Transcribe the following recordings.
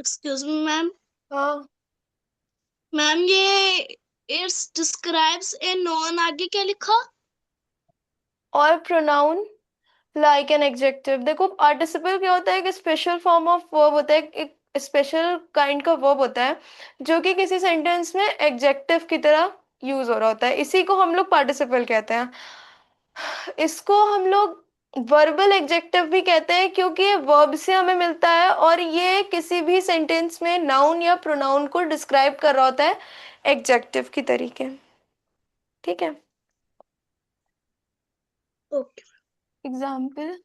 Excuse me ma'am. हाँ। Ma'am ये it's describes a non, आगे क्या लिखा? और प्रोनाउन लाइक एन एडजेक्टिव। देखो पार्टिसिपल क्या होता है, एक स्पेशल फॉर्म ऑफ वर्ब होता है, एक स्पेशल काइंड का वर्ब होता है जो कि किसी सेंटेंस में एडजेक्टिव की तरह यूज हो रहा होता है। इसी को हम लोग पार्टिसिपल कहते हैं। इसको हम लोग वर्बल एडजेक्टिव भी कहते हैं क्योंकि ये वर्ब से हमें मिलता है और ये किसी भी सेंटेंस में नाउन या प्रोनाउन को डिस्क्राइब कर रहा होता है एडजेक्टिव की तरीके। ठीक है। Okay. Example.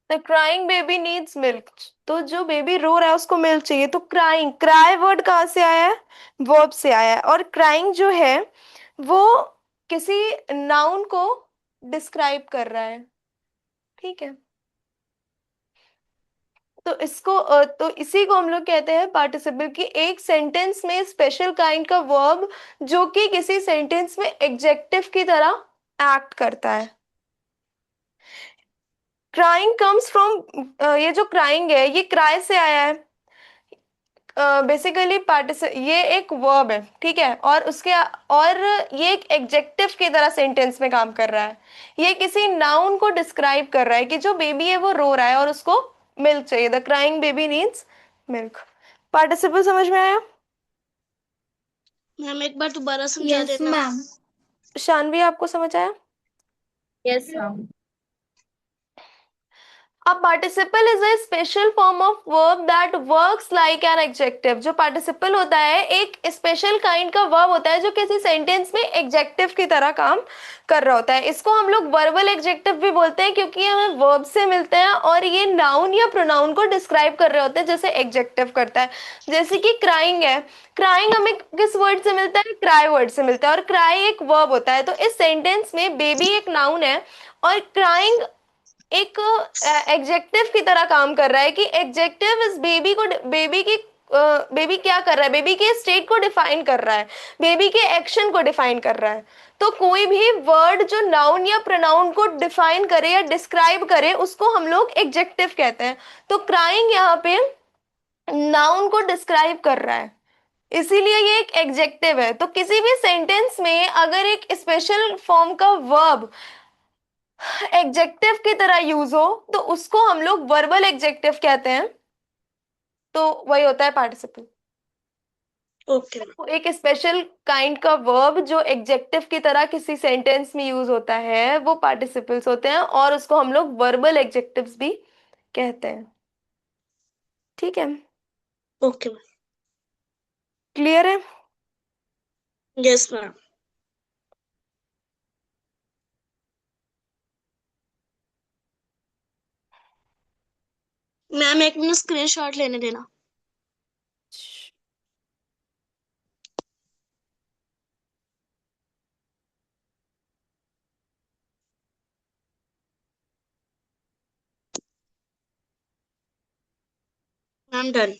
The crying baby needs milk. तो जो बेबी रो रहा है उसको मिल्क चाहिए। तो क्राइंग, क्राई वर्ड कहाँ से आया है? वर्ब से आया है। और क्राइंग जो है वो किसी नाउन को डिस्क्राइब कर रहा है। ठीक है। तो तो इसी को हम लोग कहते हैं पार्टिसिपल, कि एक सेंटेंस में स्पेशल काइंड का वर्ब जो कि किसी सेंटेंस में एडजेक्टिव की तरह एक्ट करता है। क्राइंग कम्स फ्रॉम, ये जो क्राइंग है ये क्राई से आया है। बेसिकली ये एक वर्ब है, ठीक है, और और ये एक एडजेक्टिव की तरह सेंटेंस में काम कर रहा है। ये किसी नाउन को डिस्क्राइब कर रहा है कि जो बेबी है वो रो रहा है और उसको मिल्क चाहिए। The crying baby needs milk. Participle समझ में आया? मैम एक बार दोबारा समझा यस देना। मैम। शानवी आपको समझ आया? Yes ma'am. A participle is a special form of verb that works like an adjective। जो participle होता है एक special kind का verb होता है जो किसी sentence में adjective की तरह काम कर रहा होता है। इसको हम लोग verbal adjective भी बोलते हैं क्योंकि ये हमें verb से मिलते हैं और ये noun या pronoun को describe कर रहे होते हैं जैसे adjective करता है। जैसे कि crying है, crying हमें किस word से मिलता है? cry word से मिलता है। और cry एक verb होता है। तो इस sentence में baby एक noun है और crying एक एग्जेक्टिव की तरह काम कर रहा है कि एग्जेक्टिव इस बेबी क्या कर रहा है, बेबी के स्टेट को डिफाइन कर रहा है, बेबी के एक्शन को डिफाइन कर रहा है। तो कोई भी वर्ड जो नाउन या प्रोनाउन को डिफाइन करे या डिस्क्राइब करे उसको हम लोग एग्जेक्टिव कहते हैं। तो क्राइंग यहाँ पे नाउन को डिस्क्राइब कर रहा है, इसीलिए ये एक एग्जेक्टिव है। तो किसी भी सेंटेंस में अगर एक स्पेशल फॉर्म का वर्ब एग्जेक्टिव की तरह यूज हो तो उसको हम लोग वर्बल एग्जेक्टिव कहते हैं। तो वही होता है पार्टिसिपल। Okay ma'am. तो एक स्पेशल काइंड का वर्ब जो एग्जेक्टिव की तरह किसी सेंटेंस में यूज होता है वो पार्टिसिपल्स होते हैं और उसको हम लोग वर्बल एग्जेक्टिव्स भी कहते हैं। ठीक है। Okay ma'am. क्लियर है? Yes ma'am. मैम एक मिनट स्क्रीनशॉट लेने देना। Ma'am done.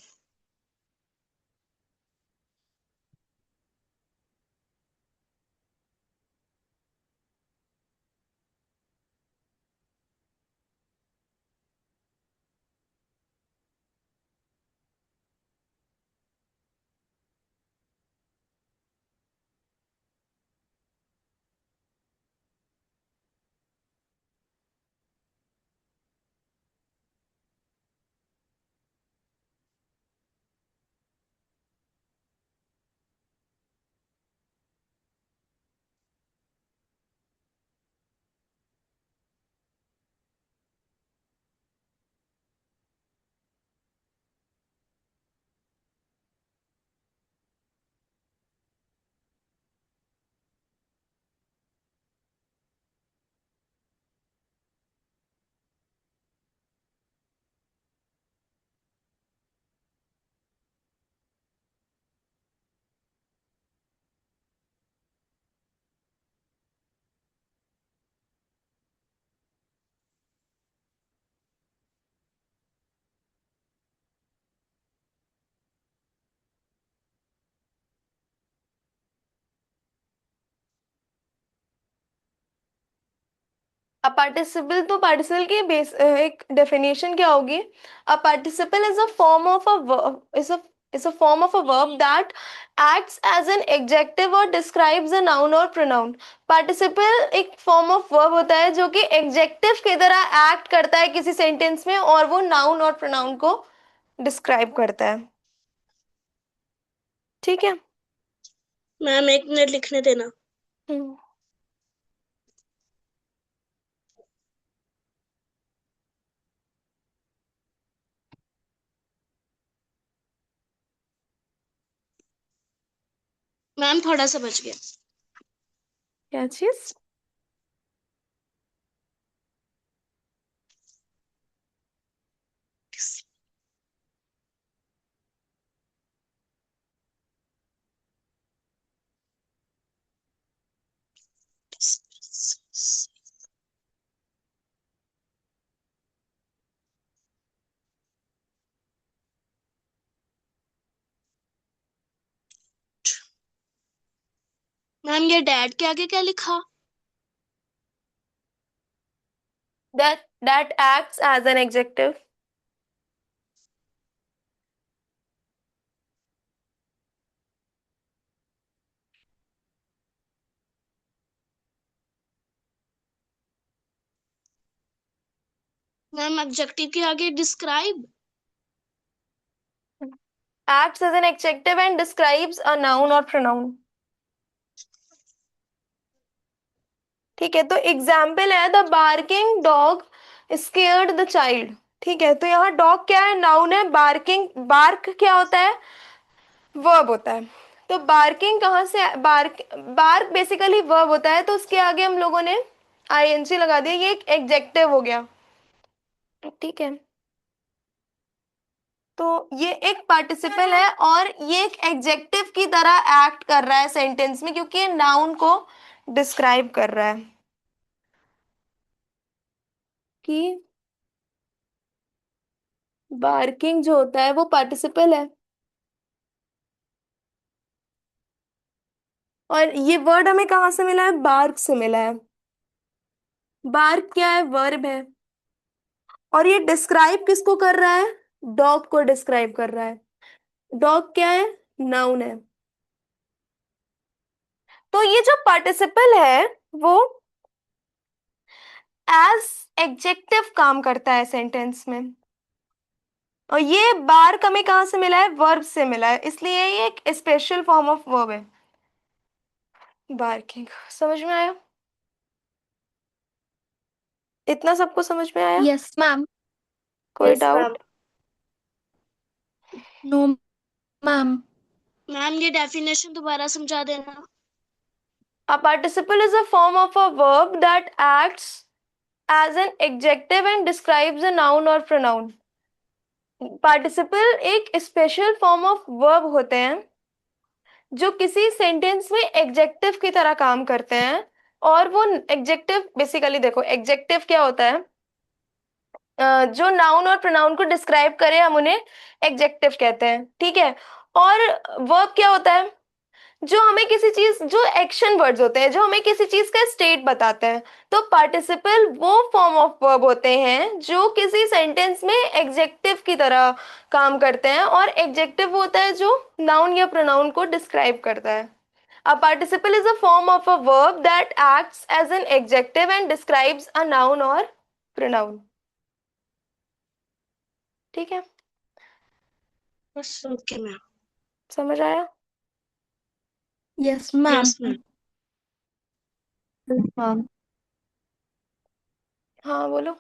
अब पार्टिसिपल, तो पार्टिसिपल की बेस एक डेफिनेशन क्या होगी? A participle is a form of a is a form of a verb that acts as an adjective or describes a noun or pronoun. Participle एक form of verb होता है जो कि adjective की तरह act करता है किसी sentence में, और वो noun और pronoun को describe करता है। ठीक है। मैम 1 मिनट लिखने देना। हम्म। मैम थोड़ा सा बच गया। क्या चीज? मैम ये डैड के आगे क्या लिखा? That acts as an adjective. Ma'am adjective के आगे describe. Acts as an adjective and describes a noun or pronoun. ठीक है, तो एग्जाम्पल है the barking dog scared the child. ठीक है, तो यहाँ डॉग क्या है? नाउन है। बार्किंग, बार्क क्या होता है? वर्ब होता है। तो बार्किंग कहाँ से? बार्क, बार्क बेसिकली वर्ब होता है, तो उसके आगे हम लोगों ने आईएनजी लगा दिया, ये एक एग्जेक्टिव हो गया। ठीक है, तो ये एक पार्टिसिपल है और ये एक एग्जेक्टिव की तरह एक्ट कर रहा है सेंटेंस में, क्योंकि ये नाउन को डिस्क्राइब कर रहा है कि बार्किंग जो होता है वो पार्टिसिपल है। और ये वर्ड हमें कहाँ से मिला है? बार्क से मिला है। बार्क क्या है? वर्ब है। और ये डिस्क्राइब किसको कर रहा है? डॉग को डिस्क्राइब कर रहा है। डॉग क्या है? नाउन है। तो ये जो पार्टिसिपल है वो एज एडजेक्टिव काम करता है सेंटेंस में। और ये बार्क हमें कहाँ से मिला है? वर्ब से मिला है, इसलिए ये एक स्पेशल फॉर्म ऑफ वर्ब है। बार्किंग समझ में आया? इतना सबको समझ में आया? Yes, ma'am. कोई yes ma'am. Doubt? No, ma'am. Ma'am ये डेफिनेशन दोबारा समझा देना। A participle is a form of a verb that acts as an adjective and describes a noun or pronoun. Participle एक स्पेशल फॉर्म ऑफ वर्ब होते हैं जो किसी sentence में एग्जेक्टिव की तरह काम करते हैं। और वो एग्जेक्टिव बेसिकली, देखो एग्जेक्टिव क्या होता है? जो नाउन और प्रोनाउन को डिस्क्राइब करे हम उन्हें एग्जेक्टिव कहते हैं। ठीक है, और वर्ब क्या होता है? जो हमें किसी चीज, जो एक्शन वर्ड्स होते हैं जो हमें किसी चीज का स्टेट बताते हैं। तो पार्टिसिपल वो फॉर्म ऑफ वर्ब होते हैं जो किसी सेंटेंस में एग्जेक्टिव की तरह काम करते हैं, और एग्जेक्टिव होता है जो नाउन या प्रोनाउन को डिस्क्राइब करता है। A participle is a form of a verb that acts as an adjective and describes a noun or pronoun. ठीक है, बस ओके मैम। समझ आया? Yes, ma'am. Yes ma'am. Yes, ma'am. हाँ बोलो।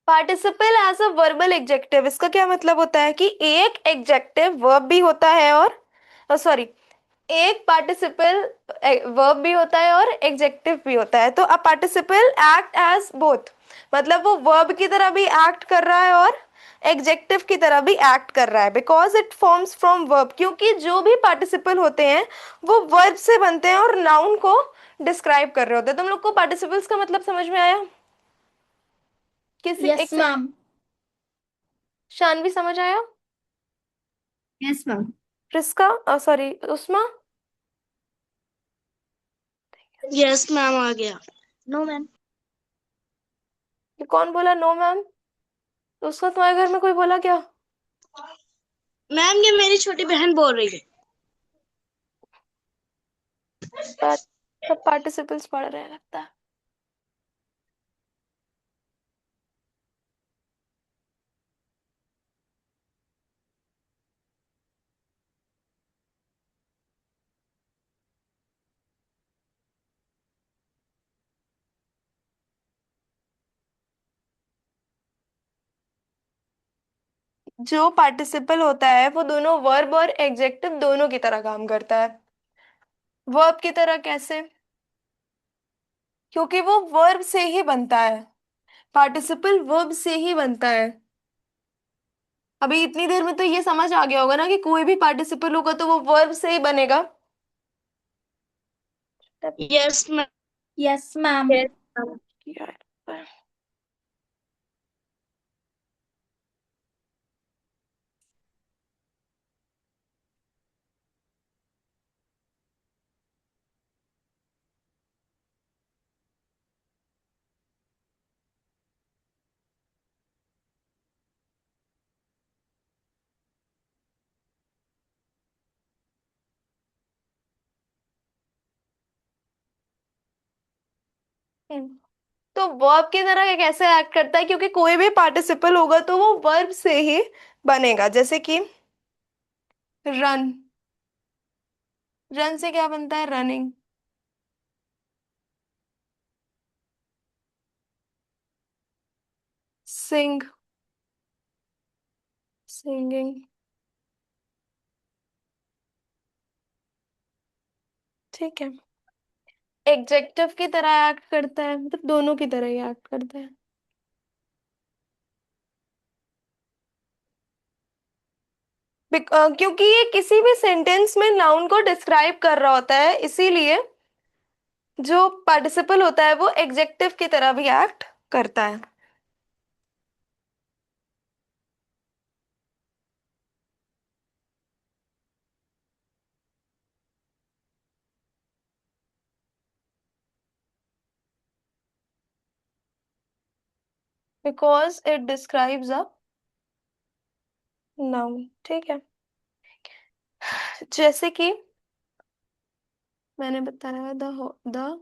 Participle as a verbal adjective, इसका क्या मतलब होता है कि एक एग्जेक्टिव वर्ब भी होता है और सॉरी, एक पार्टिसिपल वर्ब भी होता है और एग्जेक्टिव भी होता है। तो अ पार्टिसिपल एक्ट एज बोथ, मतलब वो वर्ब की तरह भी एक्ट कर रहा है और एग्जेक्टिव की तरह भी एक्ट कर रहा है, because it forms from verb, क्योंकि जो भी पार्टिसिपल होते हैं वो वर्ब से बनते हैं और नाउन को डिस्क्राइब कर रहे होते हैं। तुम लोग को पार्टिसिपल्स का मतलब समझ में आया? किसी एक Yes, से ma'am. शानवी समझ आया? Yes, ma'am. Prisca, sorry, Usma? Yes ma'am आ गया। No, ma'am. ये कौन बोला नो मैम? तो उसका तुम्हारे घर में कोई बोला क्या? मैम ये मेरी छोटी बहन बोल रही है। बात, सब पार्टिसिपल्स पढ़ रहे हैं लगता है। जो पार्टिसिपल होता है वो दोनों वर्ब और एग्जेक्टिव दोनों की तरह काम करता है। वर्ब की तरह कैसे? क्योंकि वो वर्ब से ही बनता है, पार्टिसिपल वर्ब से ही बनता है। अभी इतनी देर में तो ये समझ आ गया होगा ना कि कोई भी पार्टिसिपल होगा तो वो वर्ब से ही बनेगा। Yes ma'am. Yes, ma'am. यार, तो वर्ब की तरह ये कैसे एक्ट करता है? क्योंकि कोई भी पार्टिसिपल होगा तो वो वर्ब से ही बनेगा। जैसे कि रन, रन से क्या बनता है? रनिंग। सिंग, सिंगिंग। ठीक है, एग्जेक्टिव की तरह एक्ट करता है, मतलब दोनों की तरह ही एक्ट करता है। क्योंकि ये किसी भी सेंटेंस में नाउन को डिस्क्राइब कर रहा होता है, इसीलिए जो पार्टिसिपल होता है वो एग्जेक्टिव की तरह भी एक्ट करता है। Because it describes a noun. ठीक है, जैसे कि मैंने बताया the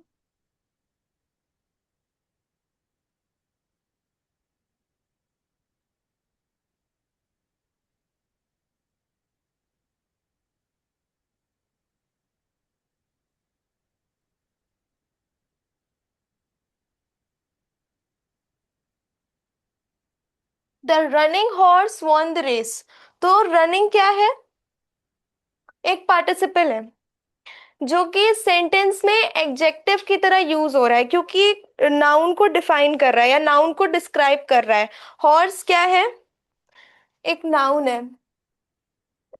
the running horse won the race. तो रनिंग क्या है? एक पार्टिसिपल है जो कि सेंटेंस में एडजेक्टिव की तरह यूज हो रहा है, क्योंकि नाउन को डिफाइन कर रहा है या नाउन को डिस्क्राइब कर रहा है। हॉर्स क्या है? एक नाउन है।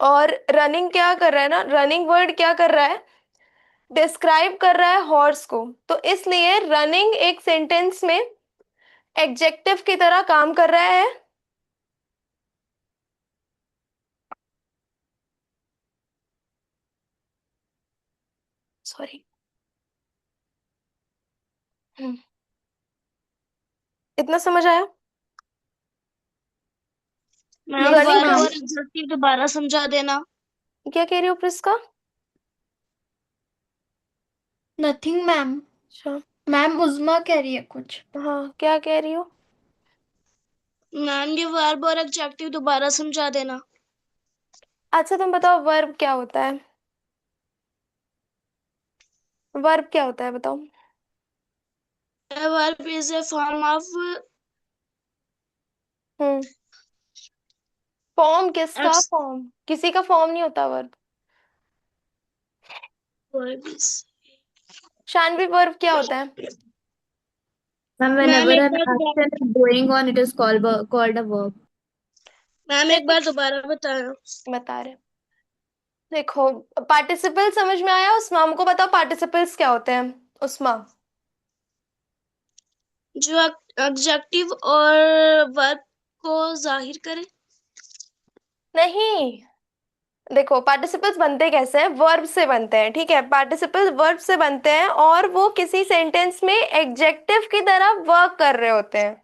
और रनिंग क्या कर रहा है ना, रनिंग वर्ड क्या कर रहा है? डिस्क्राइब कर रहा है हॉर्स को। तो इसलिए रनिंग एक सेंटेंस में एडजेक्टिव की तरह काम कर रहा है। सॉरी, इतना समझ आया? मैम Yes, रनिंग वर्ब का ma'am. और एग्जेक्टिव दोबारा समझा देना। क्या कह रही हो प्रिस्का? Nothing, ma'am. अच्छा, मैम उज़्मा कह रही है कुछ। हाँ, क्या कह रही हो? मैम ये वर्ब और एग्जेक्टिव दोबारा समझा देना। अच्छा, तुम बताओ वर्ब क्या होता है? वर्ब क्या होता है बताओ? A verb is a form of hmm. Form किसका? Ex- फॉर्म किसी का फॉर्म नहीं होता वर्ब। verbs। शानवी, वर्ब क्या होता है? Ma'am, मैम whenever एक an बार दोबारा action is going on, it is called a verb. Ma'am एक देखो, बार दोबारा बताना। बता रहे, देखो, पार्टिसिपल समझ में आया? उस्मा, हमको बताओ पार्टिसिपल्स क्या होते हैं। उस्मा। जो एडजेक्टिव और वर्ब को जाहिर करे। नहीं, देखो पार्टिसिपल्स बनते कैसे हैं? वर्ब से बनते हैं, ठीक है। पार्टिसिपल्स वर्ब से बनते हैं और वो किसी सेंटेंस में एडजेक्टिव की तरह वर्क कर रहे होते हैं।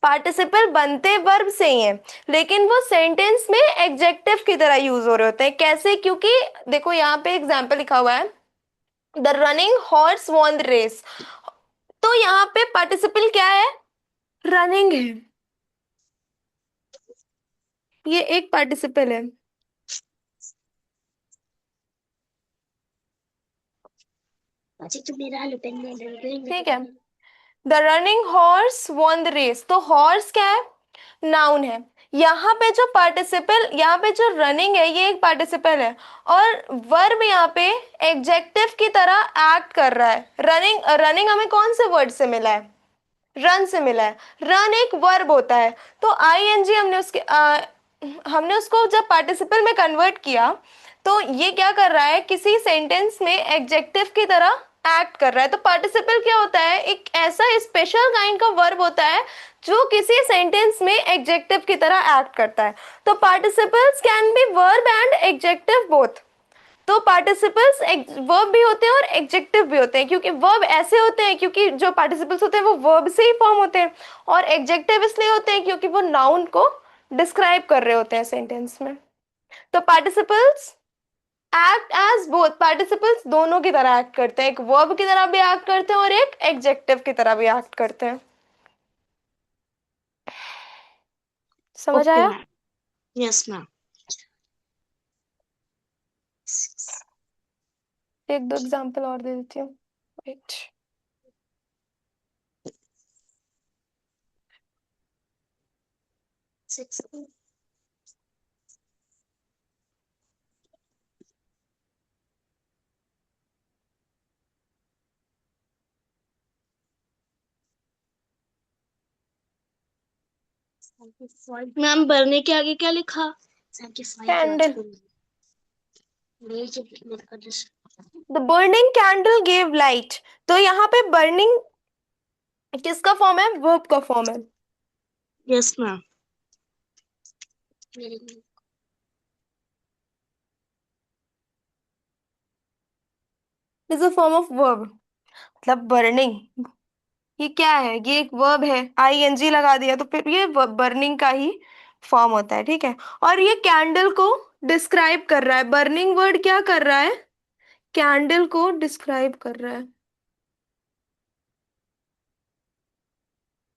पार्टिसिपल बनते वर्ब से ही हैं, लेकिन वो सेंटेंस में एडजेक्टिव की तरह यूज हो रहे होते हैं। कैसे? क्योंकि देखो यहाँ पे एग्जाम्पल लिखा हुआ है, the running horse won the race. तो यहाँ पे पार्टिसिपल क्या है? रनिंग है, ये एक पार्टिसिपल है। ठीक है, the running horse won the race, तो हॉर्स क्या है? नाउन है। यहाँ पे जो पार्टिसिपल, यहाँ पे जो रनिंग है, ये एक पार्टिसिपल है। और वर्ब यहाँ पे एडजेक्टिव की तरह एक्ट कर रहा है। रनिंग, रनिंग हमें कौन से वर्ड से मिला है? रन से मिला है। रन एक वर्ब होता है। तो आईएनजी हमने उसको जब पार्टिसिपल में कन्वर्ट किया, तो ये क्या कर रहा है? किसी सेंटेंस में एडजेक्टिव की तरह एक्ट कर रहा है। तो पार्टिसिपल क्या होता है? एक ऐसा स्पेशल काइंड का वर्ब होता है जो किसी सेंटेंस में एडजेक्टिव की तरह एक्ट करता है। तो participles can be verb and adjective both. तो पार्टिसिपल्स वर्ब भी होते हैं और एडजेक्टिव भी होते हैं, क्योंकि वर्ब ऐसे होते हैं क्योंकि जो पार्टिसिपल्स होते हैं वो वर्ब से ही फॉर्म होते हैं, और एडजेक्टिव इसलिए होते हैं क्योंकि वो नाउन को डिस्क्राइब कर रहे होते हैं सेंटेंस में। तो participles act as both, participles दोनों की तरह एक्ट करते हैं, एक वर्ब की तरह भी एक्ट करते हैं और एक एडजेक्टिव की तरह भी एक्ट करते हैं। समझ ओके आया? मैम। Yes ma'am. एक दो एग्जांपल और दे देती हूँ, वेट। मैम बरने के आगे क्या लिखा? Candle, the burning candle gave light. तो यहाँ पे बर्निंग किसका फॉर्म है? वर्ब का फॉर्म है। Yes ma'am. Is a form of verb, मतलब बर्निंग, ये क्या है? ये एक वर्ब है, आईएनजी लगा दिया तो फिर ये बर्निंग का ही फॉर्म होता है, ठीक है। और ये कैंडल को डिस्क्राइब कर रहा है। बर्निंग वर्ड क्या कर रहा है? कैंडल को डिस्क्राइब कर रहा है,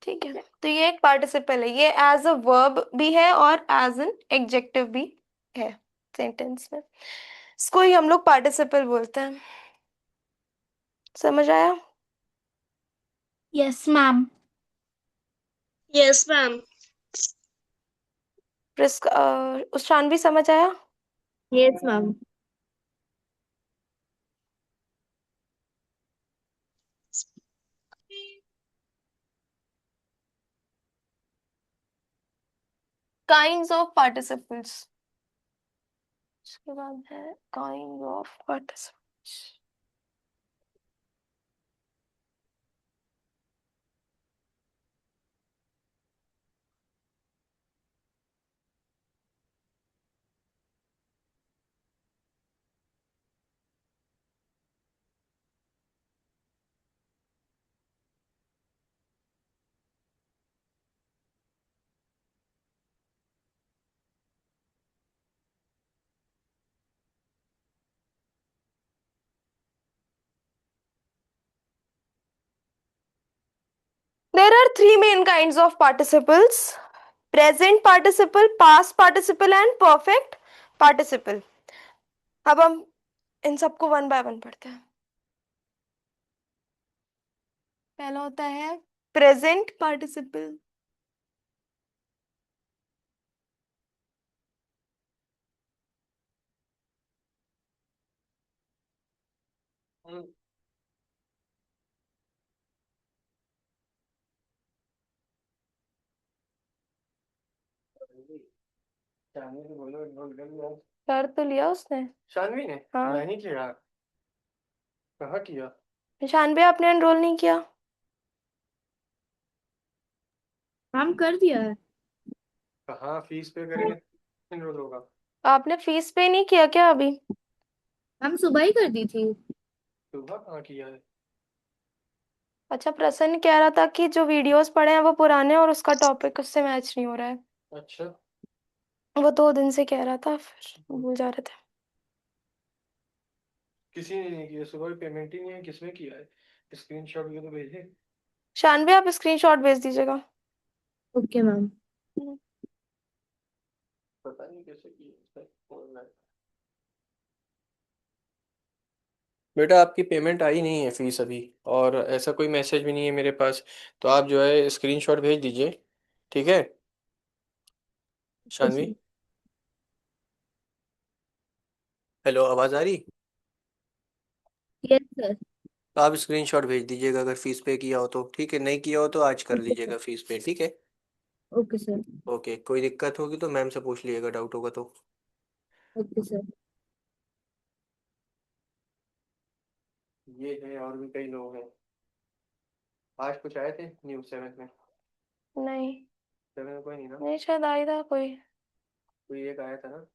ठीक है। तो ये एक पार्टिसिपल है, ये एज अ वर्ब भी है और एज एन एडजेक्टिव भी है सेंटेंस में। इसको ही हम लोग पार्टिसिपल बोलते हैं। समझ आया? Yes, ma'am. Yes ma'am. उस भी समझ आया? Yes, ma'am. Kinds of participles, उसके बाद है kind of participles. There are three main kinds of participles: present participle, past participle and perfect participle. अब हम इन सबको वन बाय वन पढ़ते हैं। पहला होता है प्रेजेंट पार्टिसिपल। हम्म, शानवी को बोलो इन्वॉल्व कर लिया। कर तो लिया उसने। शानवी ने? हाँ। मैं नहीं किया। कहाँ किया? शानवी आपने एनरोल नहीं किया? मैम कर दिया है। कहाँ फीस पे करेंगे इनरोल होगा? आपने फीस पे नहीं किया क्या अभी? मैम सुबह ही कर दी थी। सुबह कहाँ किया है? अच्छा, प्रसन्न कह रहा था कि जो वीडियोस पड़े हैं वो पुराने हैं और उसका टॉपिक उससे मैच नहीं हो रहा है। अच्छा। वो 2 दिन से कह रहा था, फिर भूल जा रहे थे। किसी ने नहीं किया सुबह, पेमेंट ही नहीं है, किसने किया है? स्क्रीनशॉट भी तो भेजे। शानवी आप स्क्रीनशॉट भेज दीजिएगा। Okay ma'am. पता नहीं कैसे किया ऑनलाइन। बेटा आपकी पेमेंट आई नहीं है फीस अभी, और ऐसा कोई मैसेज भी नहीं है मेरे पास। तो आप जो है स्क्रीनशॉट भेज दीजिए, ठीक है शानवी? हेलो, आवाज़ आ रही? Yes sir. तो आप स्क्रीनशॉट भेज दीजिएगा अगर फीस पे किया हो तो, ठीक है, नहीं किया हो तो आज कर ओके सर। लीजिएगा फीस पे, ठीक है? Okay sir. ओके, कोई दिक्कत होगी तो मैम से पूछ लीजिएगा, डाउट होगा तो। Okay sir. ये है, और भी कई लोग हैं। आज कुछ आए थे न्यूज़ सेवन में? नहीं। सेवन में कोई नहीं ना? नहीं, शायद आया था कोई। कोई एक आया था ना?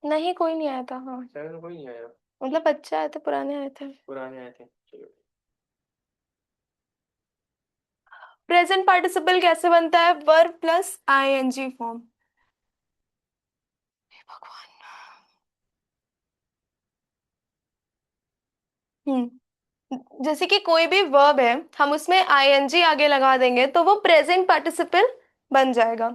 नहीं, कोई नहीं आया था, हाँ। सेवन में कोई नहीं आया? मतलब बच्चे आए थे, पुराने आए थे। पुराने आए थे, चलो। प्रेजेंट पार्टिसिपल कैसे बनता है? Verb plus ING form. भगवान। जैसे कि कोई भी वर्ब है, हम उसमें आईएनजी आगे लगा देंगे तो वो प्रेजेंट पार्टिसिपल बन जाएगा।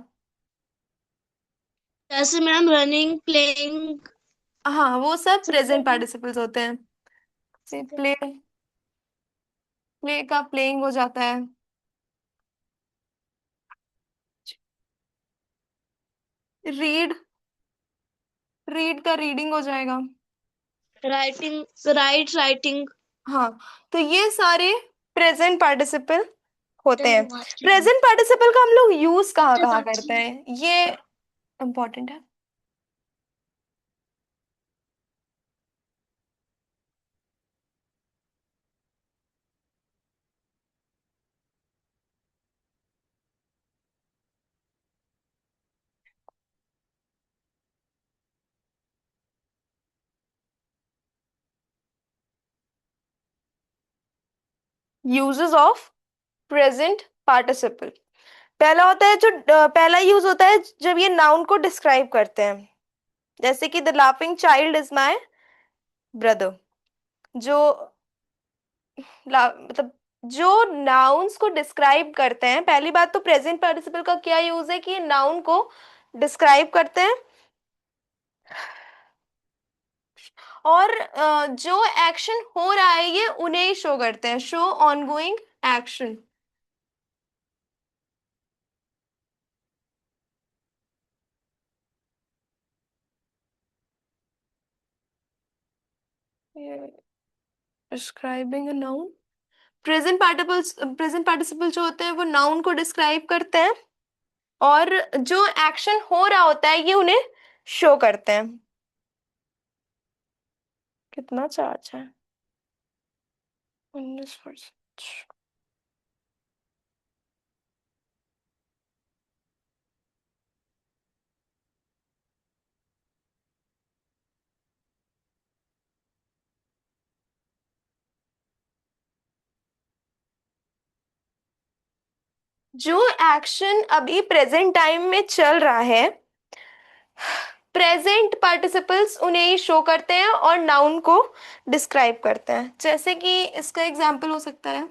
जैसे मैम रनिंग, प्लेइंग। हाँ, वो सब प्रेजेंट पार्टिसिपल्स होते हैं। प्ले प्ले का प्लेइंग हो जाता है। रीड रीड का रीडिंग हो जाएगा। Writing, right, writing. हाँ, तो ये सारे प्रेजेंट पार्टिसिपल होते हैं। प्रेजेंट पार्टिसिपल का हम लोग यूज कहाँ कहाँ करते हैं, ये इम्पोर्टेंट है। Uses of present participle. पहला होता है जो पहला यूज होता है जब ये नाउन को डिस्क्राइब करते हैं, जैसे कि the laughing child is my brother. जो मतलब जो नाउन्स को डिस्क्राइब करते हैं, पहली बात तो प्रेजेंट पार्टिसिपल का क्या यूज है कि ये नाउन को डिस्क्राइब करते हैं, और जो एक्शन हो रहा है ये उन्हें ही शो करते हैं। Show ongoing action. Describing a noun. Present participle जो होते हैं वो नाउन को डिस्क्राइब करते हैं, और जो एक्शन हो रहा होता है ये उन्हें शो करते हैं। कितना चार्ज है? 19%। जो एक्शन अभी प्रेजेंट टाइम में चल रहा है, प्रेजेंट पार्टिसिपल्स उन्हें ही शो करते हैं और नाउन को डिस्क्राइब करते हैं। जैसे कि इसका एग्जाम्पल हो सकता है,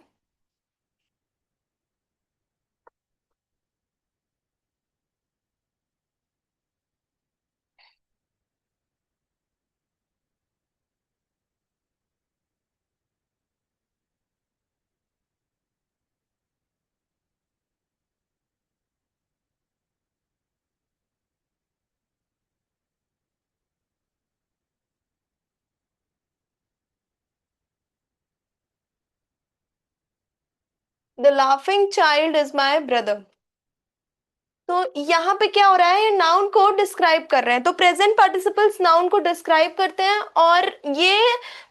the laughing child is my brother. तो यहाँ पे क्या हो रहा है, ये नाउन को डिस्क्राइब कर रहे हैं। तो प्रेजेंट पार्टिसिपल्स नाउन को डिस्क्राइब करते हैं और ये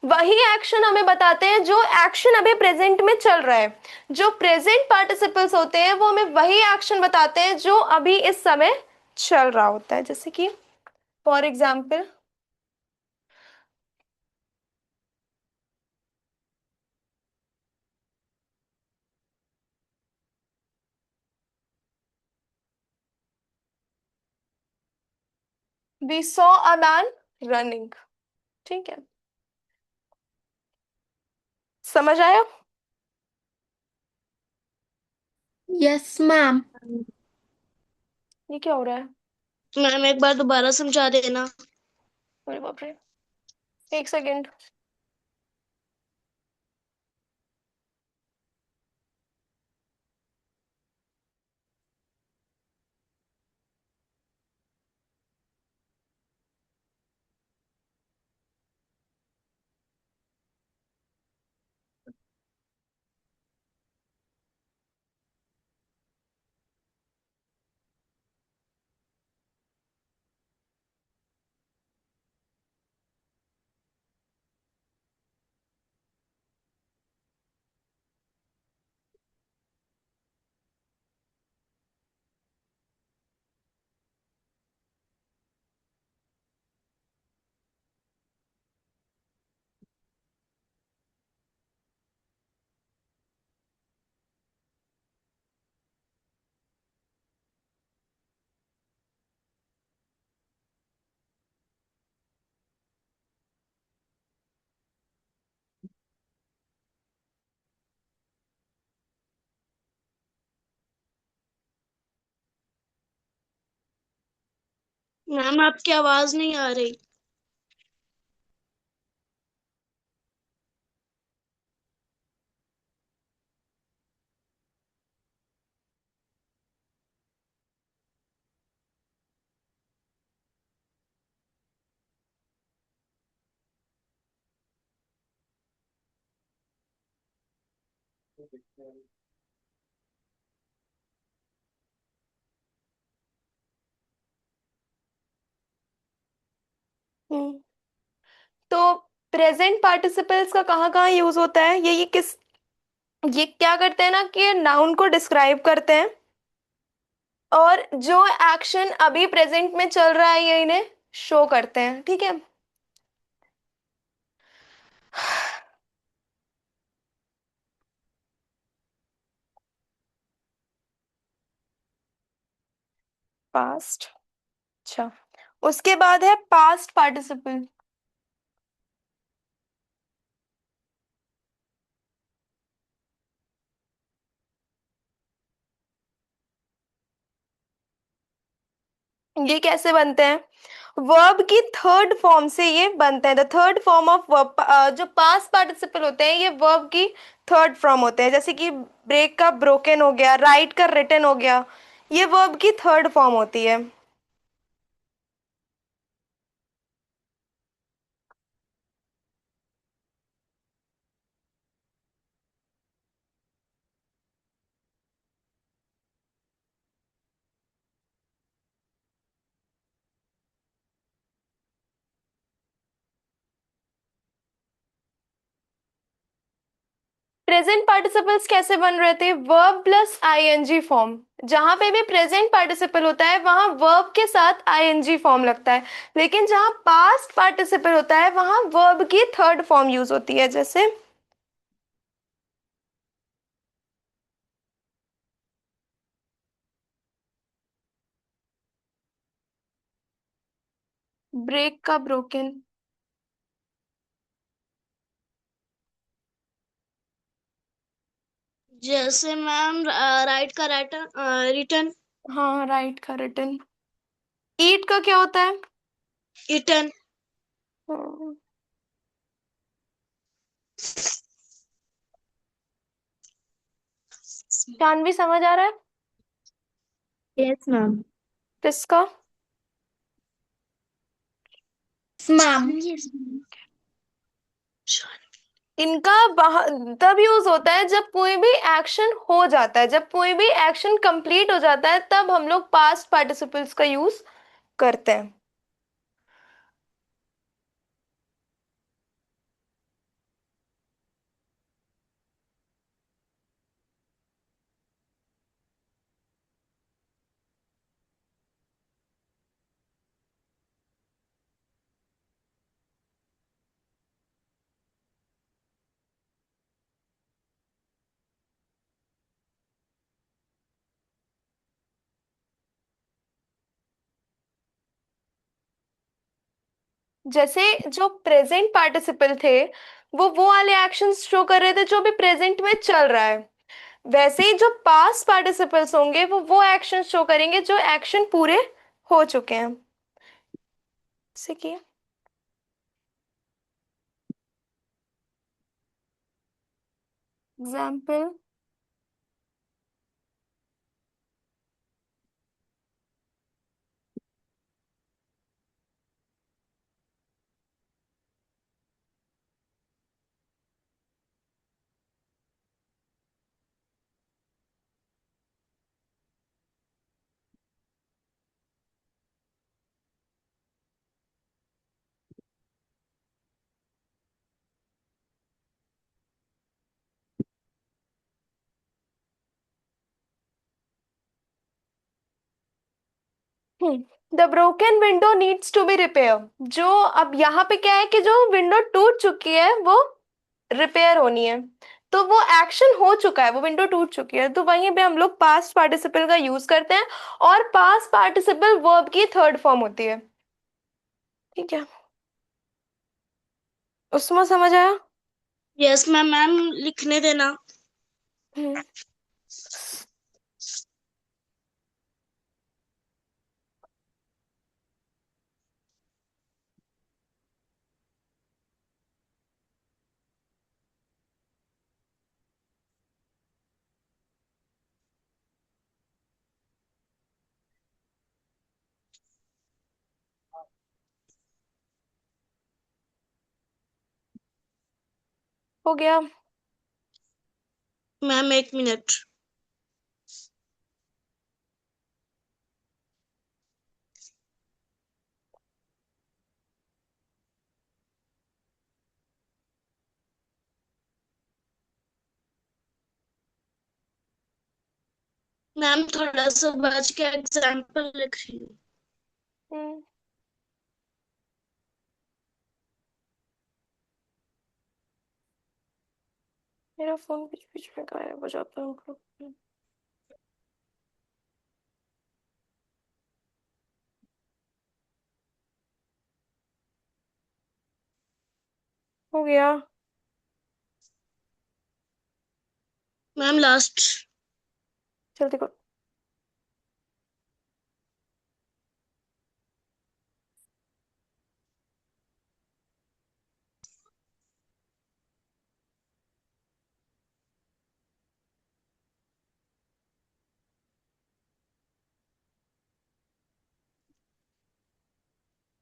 वही एक्शन हमें बताते हैं जो एक्शन अभी प्रेजेंट में चल रहा है। जो प्रेजेंट पार्टिसिपल्स होते हैं वो हमें वही एक्शन बताते हैं जो अभी इस समय चल रहा होता है। जैसे कि for example, we saw a man running. ठीक है, समझ आया? Yes ma'am. ये क्या हो रहा है? मैम एक बार दोबारा समझा देना। अरे बाप रे, एक सेकेंड। मैम आपकी आवाज नहीं आ रही। हम्म। तो प्रेजेंट पार्टिसिपल्स का कहाँ कहाँ यूज होता है? ये किस, ये क्या करते हैं ना कि नाउन को डिस्क्राइब करते हैं और जो एक्शन अभी प्रेजेंट में चल रहा है ये इन्हें शो करते हैं। ठीक है, पास्ट। अच्छा, उसके बाद है पास्ट पार्टिसिपल। ये कैसे बनते हैं? वर्ब की थर्ड फॉर्म से ये बनते हैं। The third form of verb, जो पास्ट पार्टिसिपल होते हैं ये वर्ब की थर्ड फॉर्म होते हैं। जैसे कि ब्रेक का ब्रोकन हो गया, राइट का रिटन हो गया, ये वर्ब की थर्ड फॉर्म होती है। प्रेजेंट पार्टिसिपल्स कैसे बन रहे थे? Verb plus ING form. जहां पे भी प्रेजेंट पार्टिसिपल होता है वहां वर्ब के साथ आईएनजी फॉर्म लगता है, लेकिन जहां पास्ट पार्टिसिपल होता है वहां वर्ब की थर्ड फॉर्म यूज होती है। जैसे ब्रेक का ब्रोकन। जैसे मैम राइट का रिटर्न। हाँ, राइट का रिटन। ईट का क्या होता है? इटन। हम्म, जानवी समझ आ रहा है? Yes ma'am. किसका? मैम। इनका तब यूज होता है जब कोई भी एक्शन हो जाता है, जब कोई भी एक्शन कंप्लीट हो जाता है तब हम लोग पास्ट पार्टिसिपल्स का यूज करते हैं। जैसे जो प्रेजेंट पार्टिसिपल थे वो वाले एक्शंस शो कर रहे थे जो भी प्रेजेंट में चल रहा है, वैसे ही जो पास्ट पार्टिसिपल्स होंगे वो एक्शन शो करेंगे जो एक्शन पूरे हो चुके हैं। जैसे कि example, the broken window needs to be repair. जो अब यहाँ पे क्या है कि जो विंडो टूट चुकी है वो रिपेयर होनी है, तो वो एक्शन हो चुका है, वो विंडो टूट चुकी है, तो वहीं पे हम लोग पास्ट पार्टिसिपल का यूज करते हैं। और पास्ट पार्टिसिपल वर्ब की थर्ड फॉर्म होती है। ठीक है, उसमें समझ आया? Yes ma'am. मैम लिखने देना। हम्म, हो गया। मैम एक मिनट। मैम थोड़ा सा बच के एग्जाम्पल लिख रही हूँ। हम्म, मेरा फोन बीच बीच में गायब हो जाता है। हो गया। Ma'am last. जल्दी करो।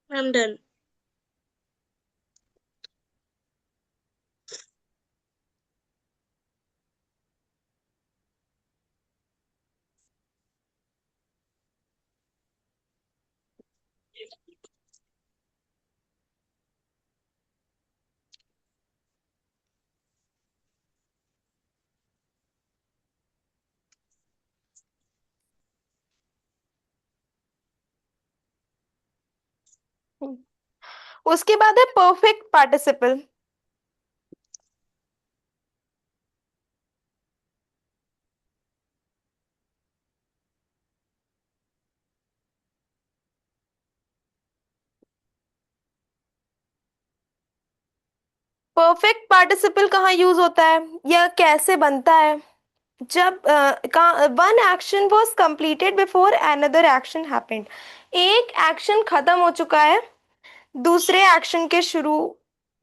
Ma'am done. हम्म, उसके बाद है परफेक्ट पार्टिसिपल। परफेक्ट पार्टिसिपल कहाँ यूज होता है या कैसे बनता है? जब one action was completed before another action happened. एक एक्शन खत्म हो चुका है दूसरे एक्शन के शुरू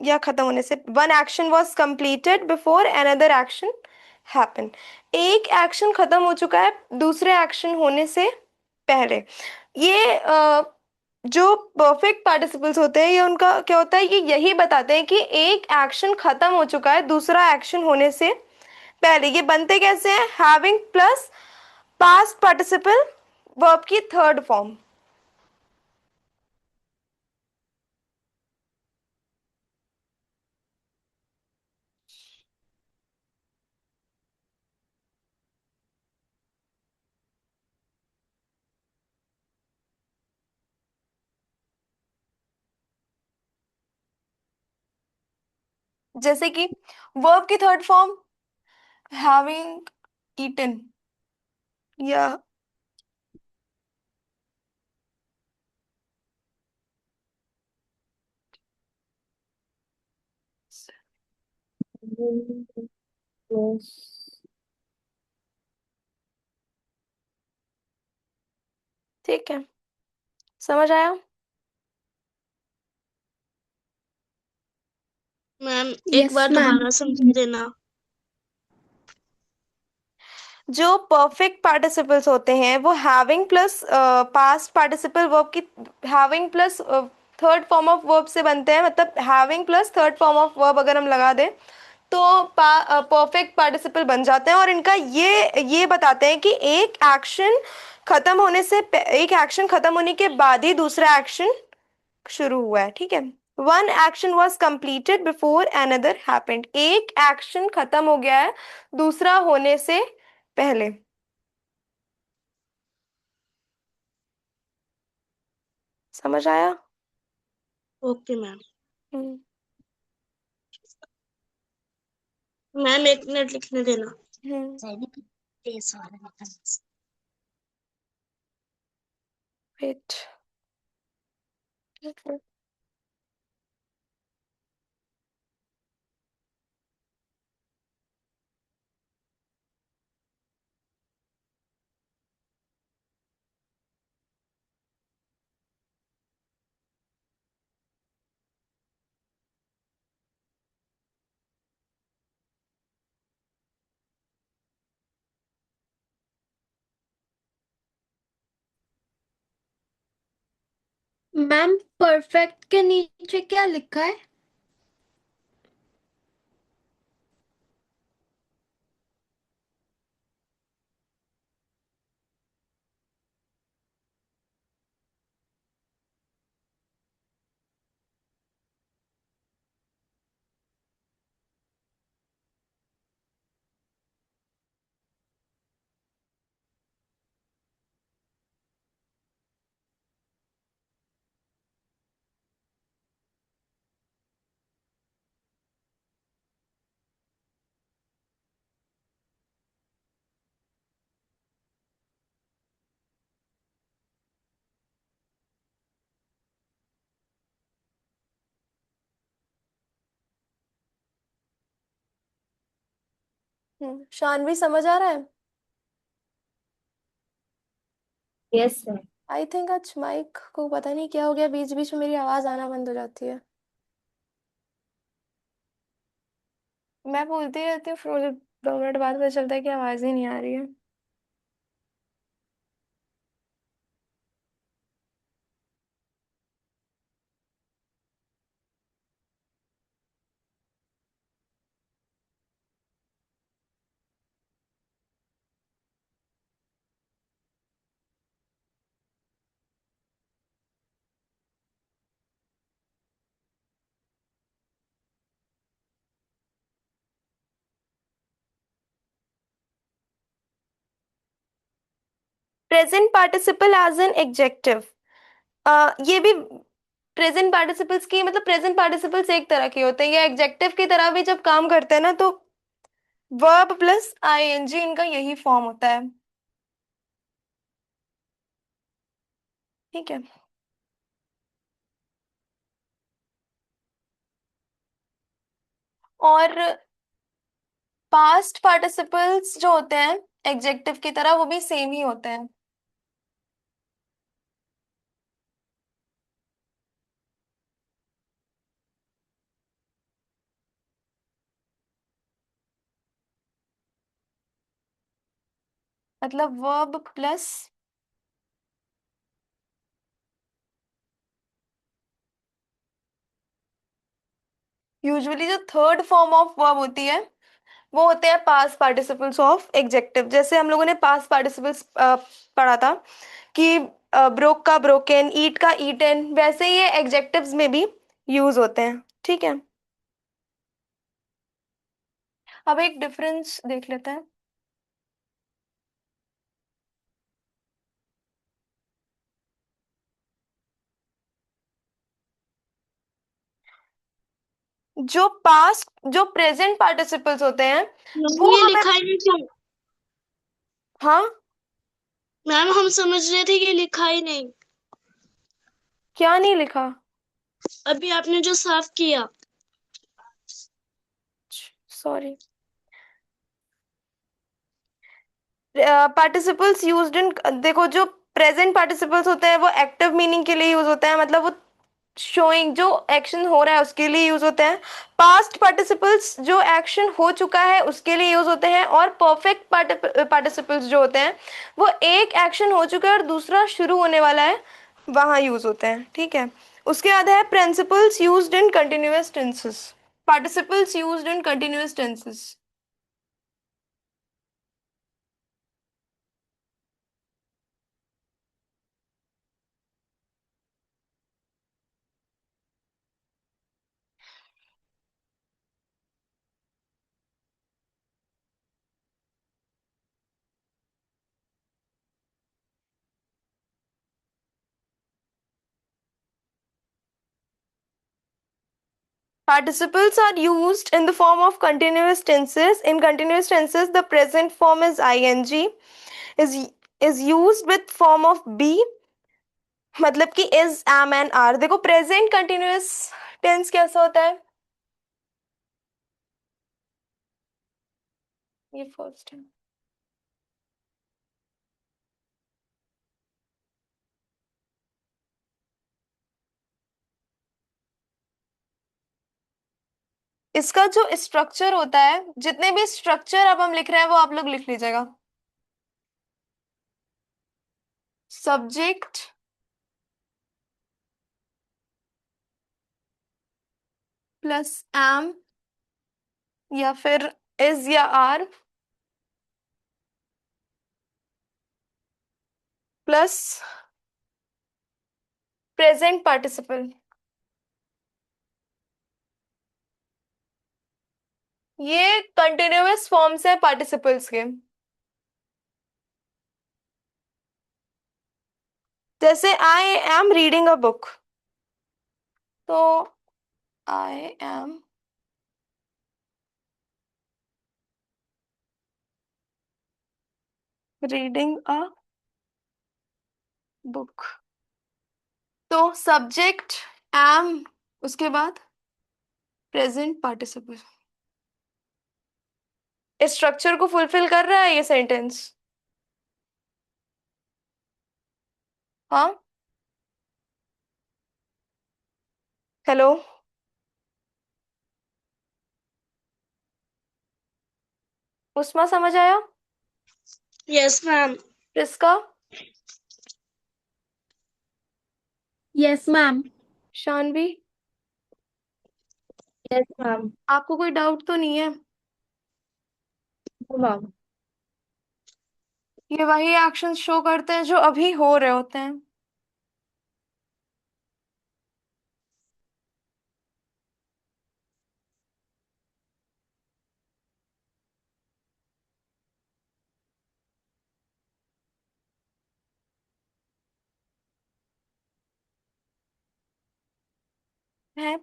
या खत्म होने से। One action was completed before another action happen. एक एक्शन खत्म हो चुका है दूसरे एक्शन होने से पहले। ये जो परफेक्ट पार्टिसिपल्स होते हैं ये उनका क्या होता है, ये यही बताते हैं कि एक एक्शन खत्म हो चुका है दूसरा एक्शन होने से पहले। ये बनते कैसे हैं? Having plus past participle verb की थर्ड फॉर्म। जैसे कि वर्ब की थर्ड फॉर्म हैविंग ईटन, या Yes. ठीक है, समझ आया? मैम एक Yes, बार ma'am. दोबारा समझा देना। जो परफेक्ट पार्टिसिपल्स होते हैं वो having plus past participle verb की having plus third form of verb से बनते हैं। मतलब having plus third form of verb अगर हम लगा दें तो परफेक्ट पार्टिसिपल बन जाते हैं। और इनका ये बताते हैं कि एक एक्शन खत्म होने के बाद ही दूसरा एक्शन शुरू हुआ है। ठीक है, one action was completed before another happened. एक एक्शन खत्म हो गया है दूसरा होने से पहले। समझ आया? Okay ma'am. हम्म। मैम एक मिनट लिखने देना। वेट। मैम परफेक्ट के नीचे क्या लिखा है? शानवी समझ आ रहा है? Yes sir. आई थिंक आज माइक को पता नहीं क्या हो गया, बीच बीच में मेरी आवाज आना बंद हो जाती है। मैं बोलती रहती हूँ फिर मुझे 2 मिनट बाद पता चलता है कि आवाज ही नहीं आ रही है। Present participle as an adjective, ये भी प्रेजेंट पार्टिसिपल्स की मतलब प्रेजेंट पार्टिसिपल्स एक तरह के होते हैं, ये एडजेक्टिव की तरह भी जब काम करते हैं ना तो वर्ब प्लस आईएनजी इनका यही फॉर्म होता है। ठीक है, और पास्ट पार्टिसिपल्स जो होते हैं एडजेक्टिव की तरह वो भी सेम ही होते हैं। मतलब वर्ब प्लस यूजुअली जो थर्ड फॉर्म ऑफ वर्ब होती है वो होते हैं पास्ट पार्टिसिपल्स ऑफ एग्जेक्टिव। जैसे हम लोगों ने पास्ट पार्टिसिपल्स पढ़ा था कि ब्रोक का ब्रोकन, ईट का ईटन, वैसे ही ये एग्जेक्टिव्स में भी यूज होते हैं। ठीक है, अब एक डिफरेंस देख लेते हैं। जो प्रेजेंट पार्टिसिपल्स होते हैं मैम वो ये हमें, लिखा ही नहीं था। हाँ मैम हम समझ रहे थे कि लिखा ही नहीं। क्या नहीं लिखा? अभी आपने जो साफ किया। सॉरी। पार्टिसिपल्स यूज्ड इन, देखो जो प्रेजेंट पार्टिसिपल्स होते हैं वो एक्टिव मीनिंग के लिए यूज होते हैं, मतलब वो शोइंग जो एक्शन हो रहा है उसके लिए यूज होते हैं। पास्ट पार्टिसिपल्स जो एक्शन हो चुका है उसके लिए यूज होते हैं। और परफेक्ट पार्टिसिपल्स जो होते हैं वो एक एक्शन हो चुका है और दूसरा शुरू होने वाला है, वहां यूज होते हैं। ठीक है, उसके बाद है principles used in continuous tenses. Participles used in continuous tenses. Participles are used in the form of continuous tenses. In continuous tenses, the present form is ing, is is used with form of be, मतलब कि is, am and are। देखो present continuous tense कैसा होता है, ये first है। इसका जो स्ट्रक्चर होता है, जितने भी स्ट्रक्चर अब हम लिख रहे हैं वो आप लोग लिख लीजिएगा। सब्जेक्ट प्लस एम या फिर इज या आर प्लस प्रेजेंट पार्टिसिपल, ये कंटिन्यूअस फॉर्म्स है पार्टिसिपल्स के। जैसे I am reading a book, तो I am reading a book, तो सब्जेक्ट एम, उसके बाद प्रेजेंट पार्टिसिपल। इस स्ट्रक्चर को फुलफिल कर रहा है ये सेंटेंस? हाँ, हेलो, उस्मा समझ आया? Yes ma'am. Prisca, yes ma'am. Shanvi, yes ma'am. आपको कोई डाउट तो नहीं है? मैम। ये वही एक्शंस शो करते हैं जो अभी हो रहे होते हैं। है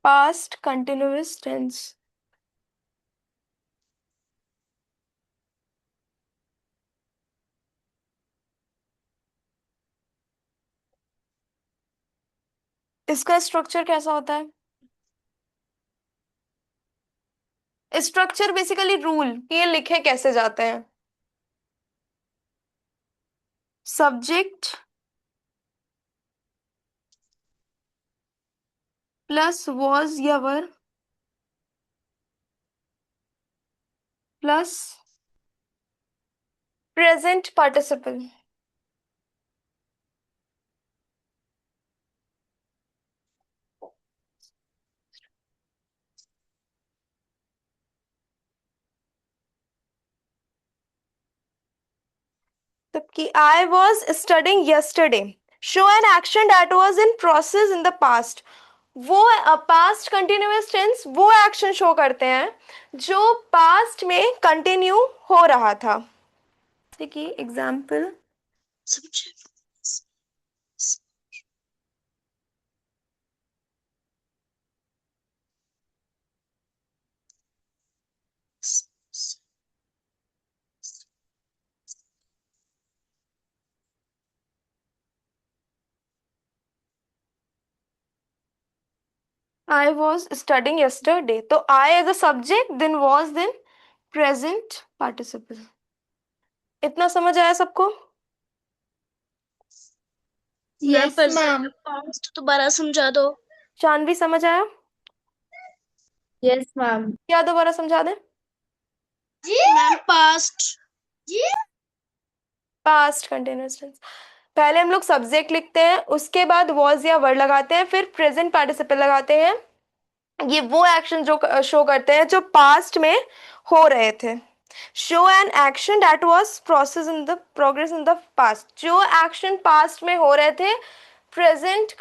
पास्ट कंटिन्यूअस टेंस। इसका स्ट्रक्चर कैसा होता है? स्ट्रक्चर बेसिकली रूल, ये लिखे कैसे जाते हैं। सब्जेक्ट प्लस वॉज या वर प्लस प्रेजेंट पार्टिसिपल। कि I was studying yesterday. Show an action that was in process in the past. वो पास्ट कंटिन्यूअस टेंस वो एक्शन शो करते हैं जो पास्ट में कंटिन्यू हो रहा था। देखिए example, subject I was studying yesterday, तो I as a subject, then was, then present participle। इतना समझ आया सबको? Ma'am yes present ma'am. past दोबारा समझा दो। शानवी समझ आया? Yes ma'am. क्या दोबारा समझा दें? Ma'am past past continuous tense, पहले हम लोग सब्जेक्ट लिखते हैं, उसके बाद वॉज या वर्ड लगाते हैं, फिर प्रेजेंट पार्टिसिपल लगाते हैं। ये वो एक्शन जो शो करते हैं जो पास्ट में हो रहे थे। Show an action that was process in the progress in the past, जो एक्शन पास्ट में हो रहे थे प्रेजेंट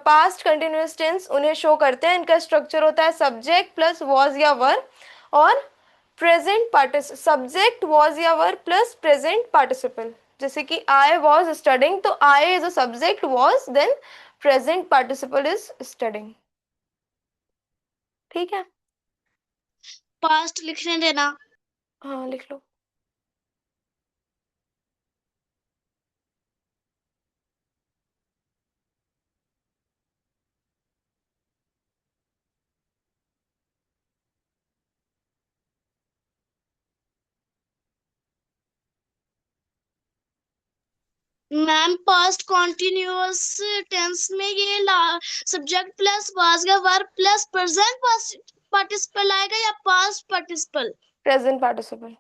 पास्ट कंटिन्यूअस टेंस उन्हें शो करते हैं। इनका स्ट्रक्चर होता है सब्जेक्ट प्लस वॉज या वर और प्रेजेंट पार्टिस सब्जेक्ट वॉज या वर प्लस प्रेजेंट पार्टिसिपल। जैसे कि आई वॉज स्टडिंग, तो I is a subject, was then present participle is studying. ठीक है, past लिखने देना। हाँ लिख लो। मैम पास्ट कॉन्टिन्यूअस टेंस में ये सब्जेक्ट प्लस वाज या वर्ब प्लस प्रेजेंट पार्टिसिपल आएगा या पास्ट पार्टिसिपल? Present participle.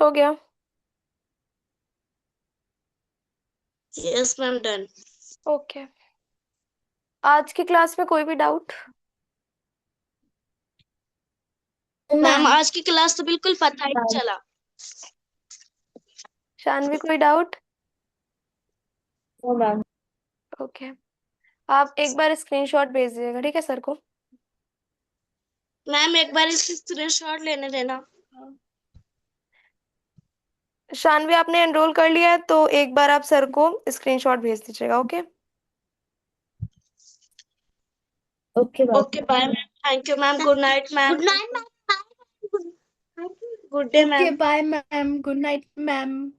हो गया? Yes ma'am done. ओके, आज की क्लास में कोई भी डाउट? मैम आज की क्लास तो बिल्कुल पता ही नहीं चला। शानवी कोई डाउट? मैम। ओके, आप एक बार स्क्रीनशॉट भेज दीजिएगा, ठीक है सर को? मैम एक बार इसकी स्क्रीनशॉट लेने देना। शानवी आपने एनरोल कर लिया है तो एक बार आप सर को स्क्रीनशॉट भेज दीजिएगा। Okay okay ma'am. Okay bye ma'am, thank you ma'am, good night ma'am. Good night ma'am, good day okay ma'am. Bye ma'am, good night ma'am.